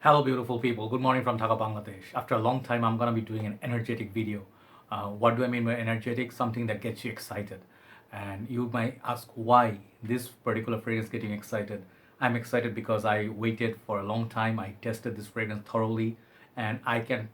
Hello, beautiful people. Good morning from Dhaka, Bangladesh. After a long time, I'm gonna be doing an energetic video. What do I mean by energetic? Something that gets you excited. And you might ask why this particular fragrance getting excited. I'm excited because I waited for a long time. I tested this fragrance thoroughly, and I can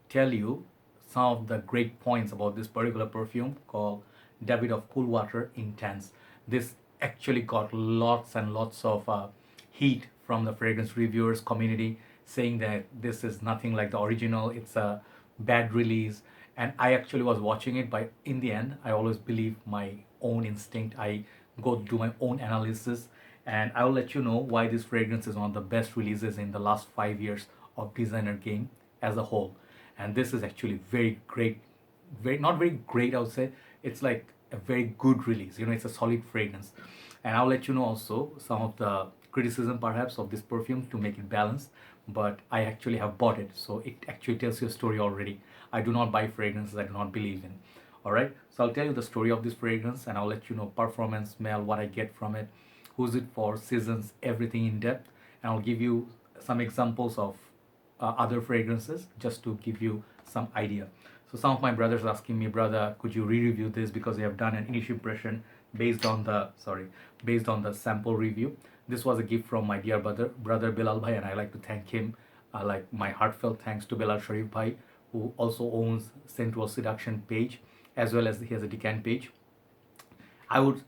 tell you some of the great points about this particular perfume called Davidoff Cool Water Intense. This actually got lots and lots of heat from the fragrance reviewers community saying that this is nothing like the original, it's a bad release. And I actually was watching it, but in the end I always believe my own instinct. I go do my own analysis, and I will let you know why this fragrance is one of the best releases in the last 5 years of designer game as a whole. And this is actually very great, very not very great, I would say. It's like a very good release, it's a solid fragrance. And I'll let you know also some of the criticism perhaps of this perfume to make it balanced, but I actually have bought it, so it actually tells you a story already. I do not buy fragrances I do not believe in. All right, so I'll tell you the story of this fragrance, and I'll let you know performance, smell, what I get from it, who's it for, seasons, everything in depth. And I'll give you some examples of other fragrances just to give you some idea. So some of my brothers are asking me, brother, could you re-review this because you have done an initial impression based on the sample review. This was a gift from my dear brother Bilal Bhai, and I like to thank him. Like my heartfelt thanks to Bilal Sharif Bhai, who also owns Scetual Seduction page, as well as he has a decant page. I would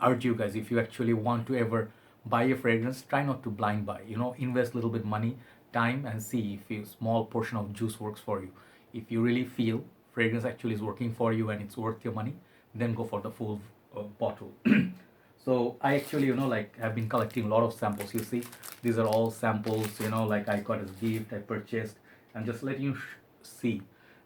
urge you guys, if you actually want to ever buy a fragrance, try not to blind buy. Invest a little bit money, time, and see if a small portion of juice works for you. If you really feel fragrance actually is working for you and it's worth your money, then go for the full bottle. So I actually, like have been collecting a lot of samples. You see, these are all samples, like I got as a gift, I purchased, and just letting you see.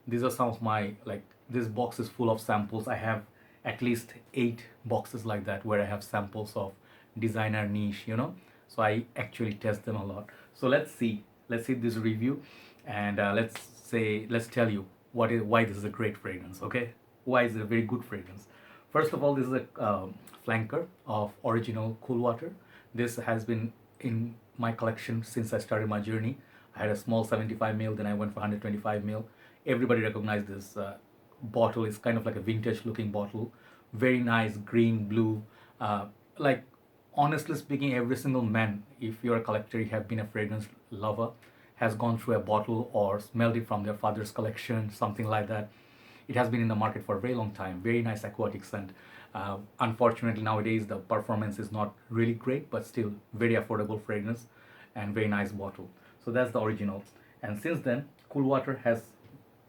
These are some of my, like, this box is full of samples. I have at least 8 boxes like that where I have samples of designer niche. So I actually test them a lot. So let's see this review, and let's tell you why this is a great fragrance. Okay, why is it a very good fragrance? First of all, this is a flanker of original Cool Water. This has been in my collection since I started my journey. I had a small 75 ml, then I went for 125 ml. Everybody recognized this bottle. Is kind of like a vintage looking bottle, very nice green blue. Like, honestly speaking, every single man, if you're a collector, you have been a fragrance lover, has gone through a bottle or smelled it from their father's collection, something like that. It has been in the market for a very long time. Very nice aquatic scent. Unfortunately, nowadays the performance is not really great, but still very affordable fragrance and very nice bottle. So that's the original. And since then, Cool Water has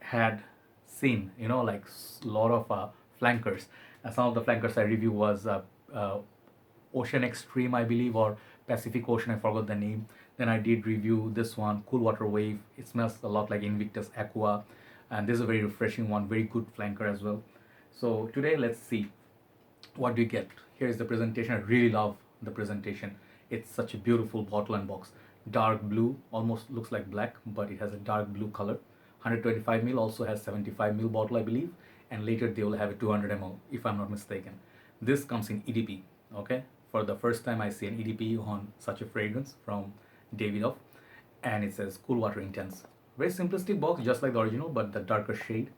had seen, like a lot of flankers. And some of the flankers I review was Ocean Extreme, I believe, or Pacific Ocean, I forgot the name. Then I did review this one, Cool Water Wave. It smells a lot like Invictus Aqua, and this is a very refreshing one, very good flanker as well. So today, let's see what do you get. Here is the presentation. I really love the presentation. It's such a beautiful bottle and box. Dark blue, almost looks like black, but it has a dark blue color. 125 ml, also has 75 ml bottle, I believe, and later they will have a 200 ml, if I'm not mistaken. This comes in EDP. Okay, for the first time I see an EDP on such a fragrance from Davidoff, and it says Cool Water Intense. Very simplistic box, just like the original, but the darker shade.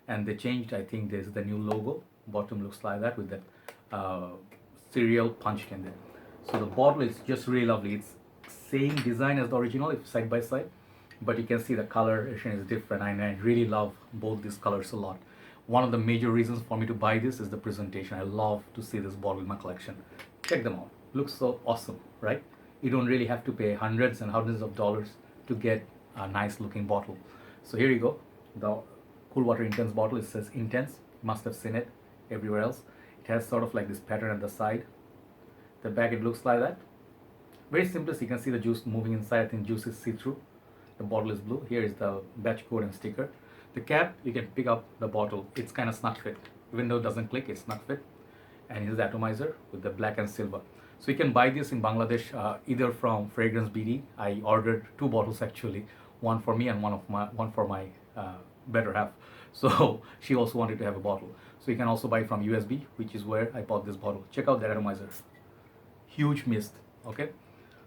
And they changed, I think there's the new logo. Bottom looks like that with that cereal punched in there. So the bottle is just really lovely. It's same design as the original, if side by side, but you can see the coloration is different, and I really love both these colors a lot. One of the major reasons for me to buy this is the presentation. I love to see this bottle in my collection. Check them out. Looks so awesome, right? You don't really have to pay hundreds and hundreds of dollars to get a nice looking bottle. So here you go, the Cool Water Intense bottle. It says Intense. You must have seen it everywhere else. It has sort of like this pattern at the side. The back, it looks like that. Very simple. You can see the juice moving inside. I think juice is see-through. The bottle is blue. Here is the batch code and sticker. The cap, you can pick up the bottle. It's kind of snug fit. Even though it doesn't click, it's snug fit. And here's the atomizer with the black and silver. So you can buy this in Bangladesh either from FragranceBD. I ordered 2 bottles actually, one for me and one for my better half. So she also wanted to have a bottle. So you can also buy from USB, which is where I bought this bottle. Check out that atomizer. Huge mist. Okay.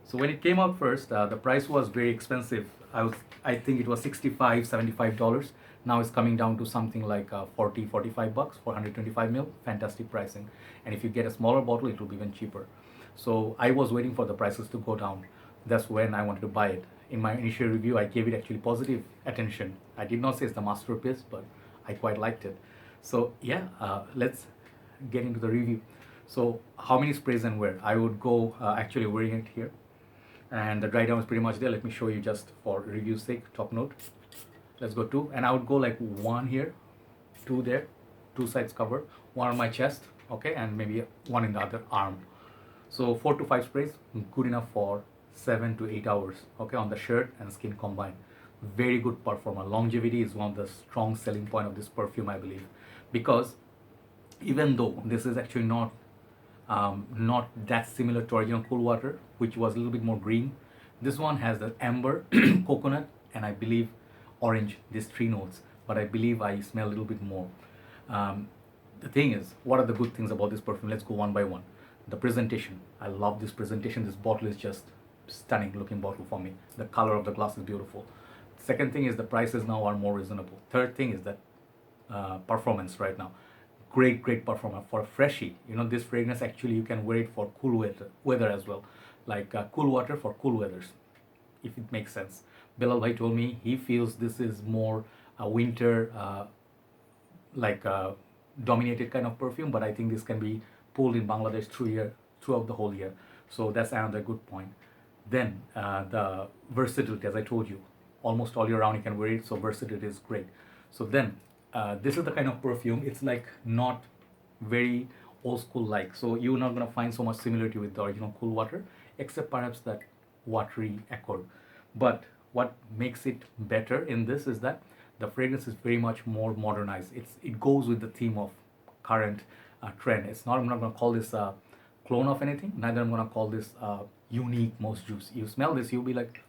So when it came out first, the price was very expensive. I think it was 65, $75. Now it's coming down to something like 40, $45 for 125 ml. Fantastic pricing. And if you get a smaller bottle, it will be even cheaper. So I was waiting for the prices to go down. That's when I wanted to buy it. In my initial review, I gave it actually positive attention. I did not say it's the masterpiece, but I quite liked it. So yeah, let's get into the review. So how many sprays and where? I would go actually wearing it here, and the dry down is pretty much there. Let me show you just for review sake. Top note. Let's go two, and I would go like one here, two there, two sides covered, one on my chest, okay, and maybe one in the other arm. So 4 to 5 sprays, good enough for 7 to 8 hours, okay, on the shirt and skin combined. Very good performer. Longevity is one of the strong selling point of this perfume, I believe, because even though this is actually not that similar to original Cool Water, which was a little bit more green, this one has the amber, coconut, and I believe orange, these three notes, but I believe I smell a little bit more. The thing is, what are the good things about this perfume? Let's go one by one. The presentation, I love this presentation. This bottle is just stunning looking bottle for me. The color of the glass is beautiful. Second thing is the prices now are more reasonable. Third thing is that performance right now, great performer for a freshie. You know, this fragrance actually you can wear it for cool weather as well, like Cool Water for cool weathers, if it makes sense. Bilal Bhai told me he feels this is more a winter like dominated kind of perfume, but I think this can be pulled in Bangladesh throughout the whole year. So that's another good point. Then the versatility, as I told you, almost all year round you can wear it, so versatility is great. So then this is the kind of perfume, it's like not very old school like, so you're not going to find so much similarity with the original Cool Water, except perhaps that watery accord. But what makes it better in this is that the fragrance is very much more modernized. It goes with the theme of current trend. I'm not going to call this a clone of anything, neither I'm going to call this unique most juice. You smell this, you'll be like,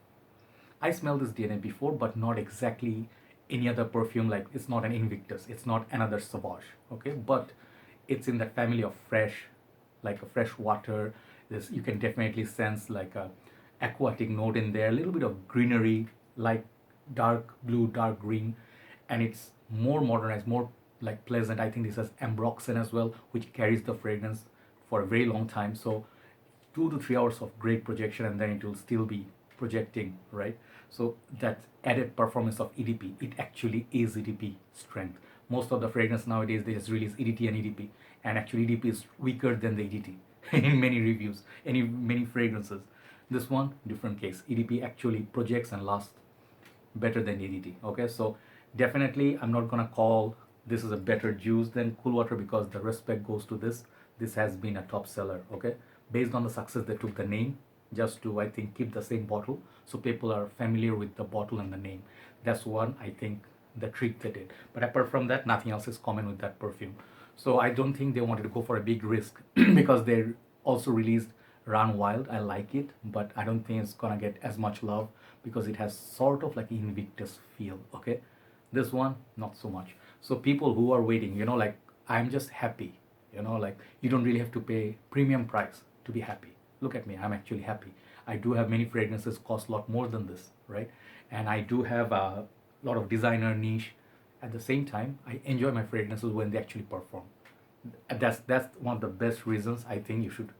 I smelled this DNA before, but not exactly any other perfume. Like, it's not an Invictus, it's not another Sauvage, okay, but it's in that family of fresh, like a fresh water. This, you can definitely sense like a aquatic note in there, a little bit of greenery, like dark blue, dark green, and it's more modernized, more like pleasant. I think this has ambroxan as well, which carries the fragrance for a very long time. So 2 to 3 hours of great projection, and then it will still be projecting, right? So that added performance of EDP, it actually is EDP strength. Most of the fragrance nowadays, they just release EDT and EDP, and actually EDP is weaker than the EDT in many reviews, many fragrances. This one, different case. EDP actually projects and lasts better than EDT, okay? So definitely I'm not gonna call this is a better juice than Cool Water, because the respect goes to this. This has been a top seller, okay? Based on the success, they took the name just to, I think, keep the same bottle, so people are familiar with the bottle and the name. That's one, I think, the trick they did. But apart from that, nothing else is common with that perfume. So I don't think they wanted to go for a big risk because they also released Run Wild. I like it, but I don't think it's gonna get as much love because it has sort of like Invictus feel, okay? This one, not so much. So people who are waiting, like, I'm just happy, like, you don't really have to pay premium price to be happy. Look at me, I'm actually happy. I do have many fragrances cost a lot more than this, right? And I do have a lot of designer niche. At the same time, I enjoy my fragrances when they actually perform. That's one of the best reasons I think you should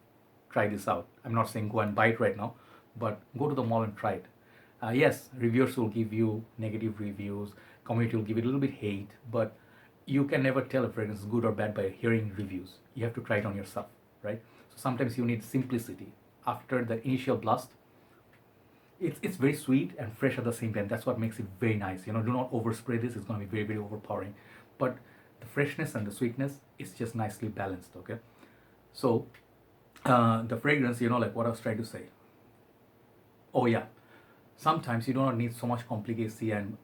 try this out. I'm not saying go and buy it right now, but go to the mall and try it. Yes, reviewers will give you negative reviews, community will give it a little bit hate, but you can never tell if fragrance is good or bad by hearing reviews. You have to try it on yourself, right? So sometimes you need simplicity. After the initial blast, it's very sweet and fresh at the same time. That's what makes it very nice. Do not overspray this. It's going to be very, very overpowering. But the freshness and the sweetness is just nicely balanced, okay? So the fragrance, like what I was trying to say. Oh yeah, sometimes you do not need so much complicacy and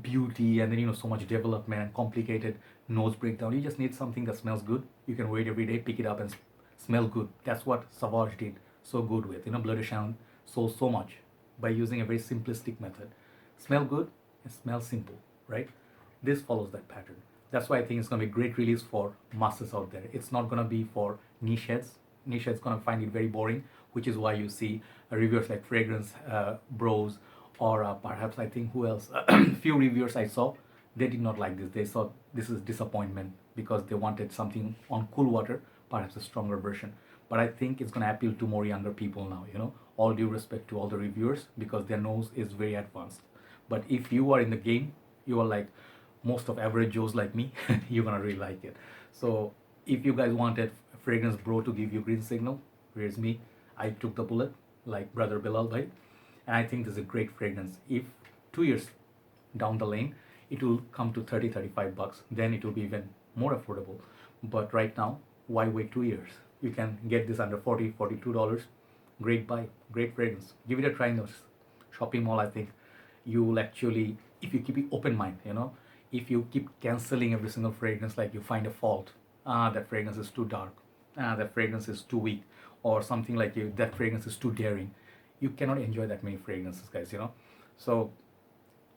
beauty and then so much development and complicated nose breakdown. You just need something that smells good. You can wear it every day, pick it up and smell good. That's what Sauvage did so good with. Bleu de Chanel sold so much by using a very simplistic method. Smell good and smell simple, right? This follows that pattern. That's why I think it's going to be a great release for masses out there. It's not going to be for niche heads. Niche heads going to find it very boring, which is why you see reviewers like Fragrance Bros, or perhaps I think who else, few reviewers I saw, they did not like this. They thought this is disappointment because they wanted something on cool water, perhaps a stronger version. But I think it's going to appeal to more younger people now, you know, all due respect to all the reviewers, because their nose is very advanced. But if you are in the game, you are like most of average Joes like me, you're going to really like it. So if you guys wanted Fragrance Bro to give you green signal, here's me. I took the bullet like brother Bilal bhai, and I think this is a great fragrance. If 2 years down the lane it will come to 30-35 bucks, then it will be even more affordable. But right now, why wait 2 years? You can get this under $42. Great buy, great fragrance. Give it a try in the shopping mall. I think you will actually, if you keep it open mind, you know, if you keep canceling every single fragrance, like you find a fault, that fragrance is too dark, that fragrance is too weak, or something like you, that fragrance is too daring, you cannot enjoy that many fragrances, guys, you know. So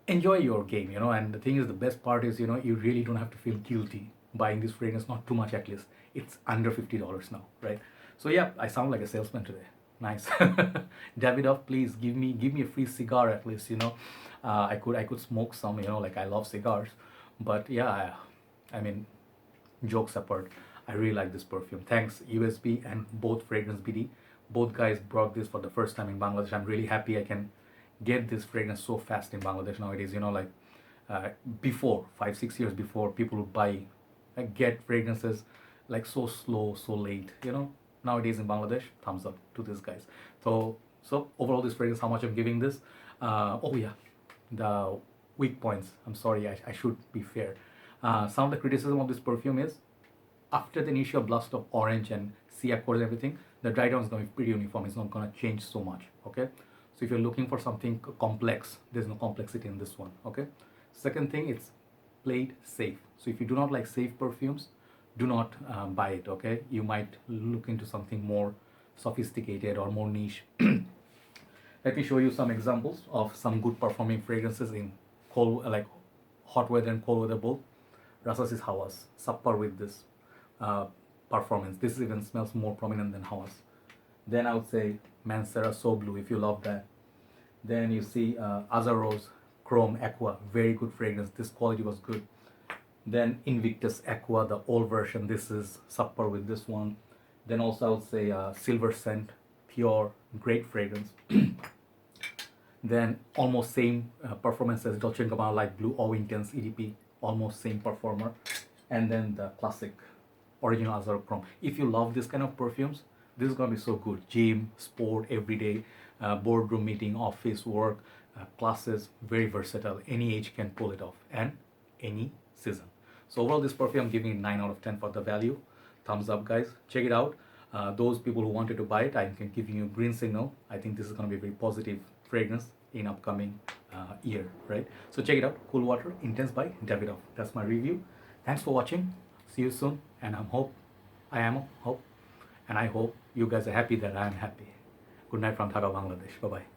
enjoy your game, you know. And the thing is, the best part is, you know, you really don't have to feel guilty buying this fragrance, not too much at least. It's under $50 now, right? So yeah, I sound like a salesman today. Nice. Davidoff, please give me a free cigar at least, you know. I could smoke some, you know, like I love cigars. But yeah, I mean, jokes apart, I really like this perfume. Thanks USB and both FragranceBD. Both guys brought this for the first time in Bangladesh. I'm really happy I can get this fragrance so fast in Bangladesh nowadays. You know, like before 5-6 years before, people would buy get fragrances like so slow, so late. You know, nowadays in Bangladesh, thumbs up to these guys. So overall, this fragrance, how much I'm giving this? Oh yeah, the weak points. I'm sorry, I should be fair. Some of the criticism of this perfume is, after the initial blast of orange and sea accords and everything, the dry down is going to be pretty uniform. It's not going to change so much. Okay, so if you're looking for something complex, there's no complexity in this one. Okay. Second thing, it's played safe. So if you do not like safe perfumes, do not buy it. Okay, you might look into something more sophisticated or more niche. Let me show you some examples of some good performing fragrances in cold, like hot weather and cold weather both. Rasas is Hawas, subpar with this performance. This even smells more prominent than Hawas. Then I would say Mancera So Blue, if you love that. Then you see Azaros Chrome Aqua, very good fragrance. This quality was good. Then Invictus Aqua, the old version. This is subpar with this one. Then also I would say Silver Scent, pure, great fragrance. Then almost same performance as Dolce & Gabbana Light Blue Eau Intense EDP, almost same performer. And then the classic original Azaro Chrome. If you love this kind of perfumes, this is gonna be so good. Gym, sport, everyday, boardroom meeting, office work, classes, very versatile. Any age can pull it off, and any season. So overall, this perfume I'm giving it 9 out of 10 for the value. Thumbs up, guys. Check it out. Those people who wanted to buy it, I can give you green signal. I think this is going to be a very positive fragrance in upcoming year, right? So check it out. Cool Water Intense by Davidoff. That's my review. Thanks for watching. See you soon. And I hope you guys are happy that I am happy. Good night from Dhaka, Bangladesh. Bye-bye.